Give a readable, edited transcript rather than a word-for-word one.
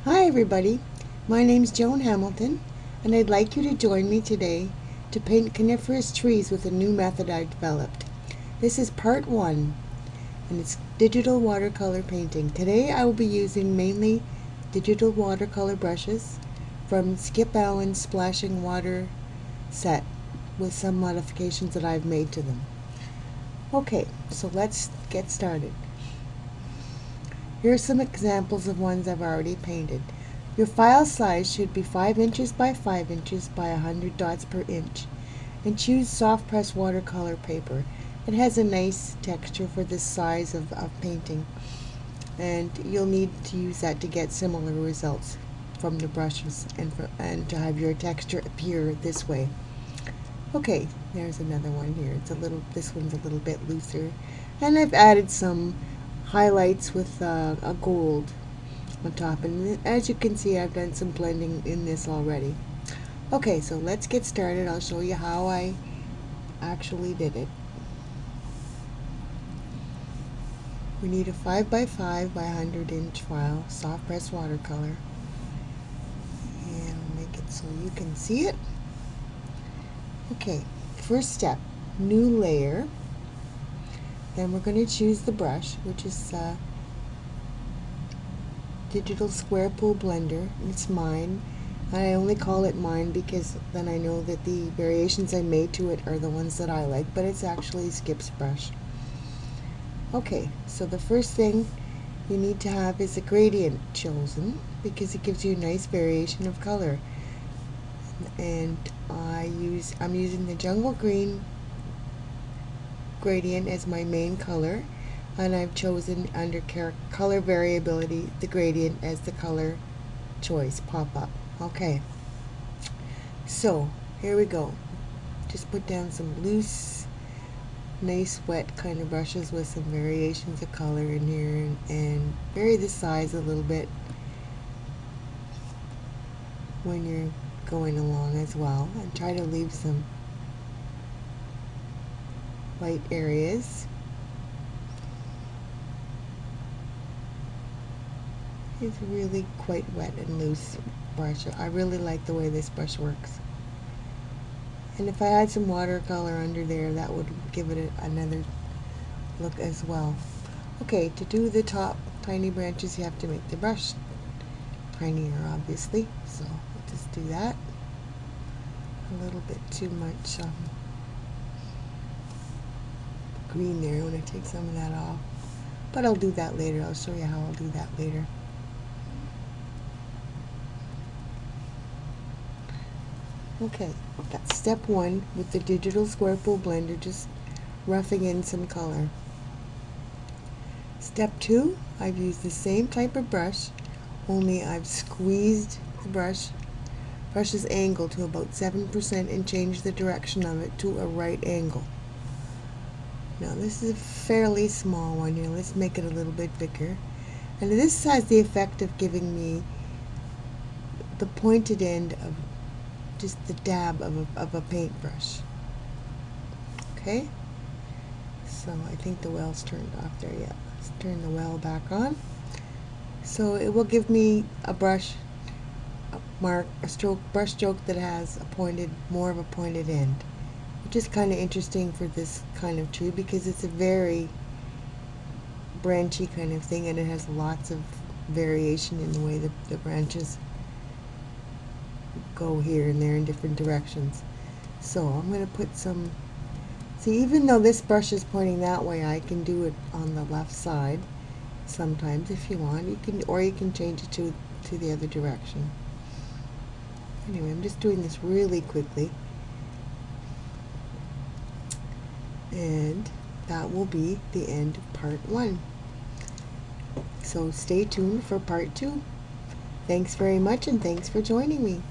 Hi everybody, my name's Joan Hamilton and I'd like you to join me today to paint coniferous trees with a new method I developed. This is part 1 and it's digital watercolor painting. Today I will be using mainly digital watercolor brushes from Skip Allen's Splashing Water set with some modifications that I've made to them. Okay, so let's get started. Here are some examples of ones I've already painted. Your file size should be 5 inches by 5 inches by 100 dots per inch. And choose soft press watercolor paper. It has a nice texture for this size of painting. And you'll need to use that to get similar results from the brushes and to have your texture appear this way. Okay, there's another one here. This one's a little bit looser. And I've added some highlights with a gold on top, and as you can see I've done some blending in this already. Okay, so let's get started. I'll show you how I actually did it. We need a 5 by 5 by 100 inch file, soft press watercolor, and I'll make it so you can see it. Okay, first step, new layer. Then we're going to choose the brush, which is Digital Square Pool Blender. It's mine. I only call it mine because then I know that the variations I made to it are the ones that I like, but it's actually Skip's brush. Okay, so the first thing you need to have is a gradient chosen because it gives you a nice variation of color. And I'm using the jungle green gradient as my main color, and I've chosen under color variability the gradient as the color choice pop-up. Okay, so here we go. Just put down some loose, nice wet kind of brushes with some variations of color in here, and vary the size a little bit when you're going along as well, and try to leave some light areas. It's really quite wet and loose brush. I really like the way this brush works. And if I had some watercolor under there, that would give it another look as well. Okay, to do the top tiny branches, you have to make the brush tinier, obviously. So I'll just do that. A little bit too much green there. I want to take some of that off. But I'll do that later. I'll show you how I'll do that later. Okay, that's step 1 with the Digital Square Pool Blender, just roughing in some color. Step 2, I've used the same type of brush, only I've squeezed the brush's angle to about 7% and changed the direction of it to a right angle. Now this is a fairly small one here. Let's make it a little bit bigger. And this has the effect of giving me the pointed end of just the dab of a paintbrush. Okay, so I think the well's turned off there. Yeah, let's turn the well back on. So it will give me a brush stroke that has more of a pointed end, which is kind of interesting for this kind of tree because it's a very branchy kind of thing, and it has lots of variation in the way the branches go here and there in different directions. So I'm going to put some, see, even though this brush is pointing that way, I can do it on the left side sometimes if you want. Or you can change it to the other direction. Anyway, I'm just doing this really quickly, and that will be the end of part 1. So stay tuned for part 2. Thanks very much, and thanks for joining me.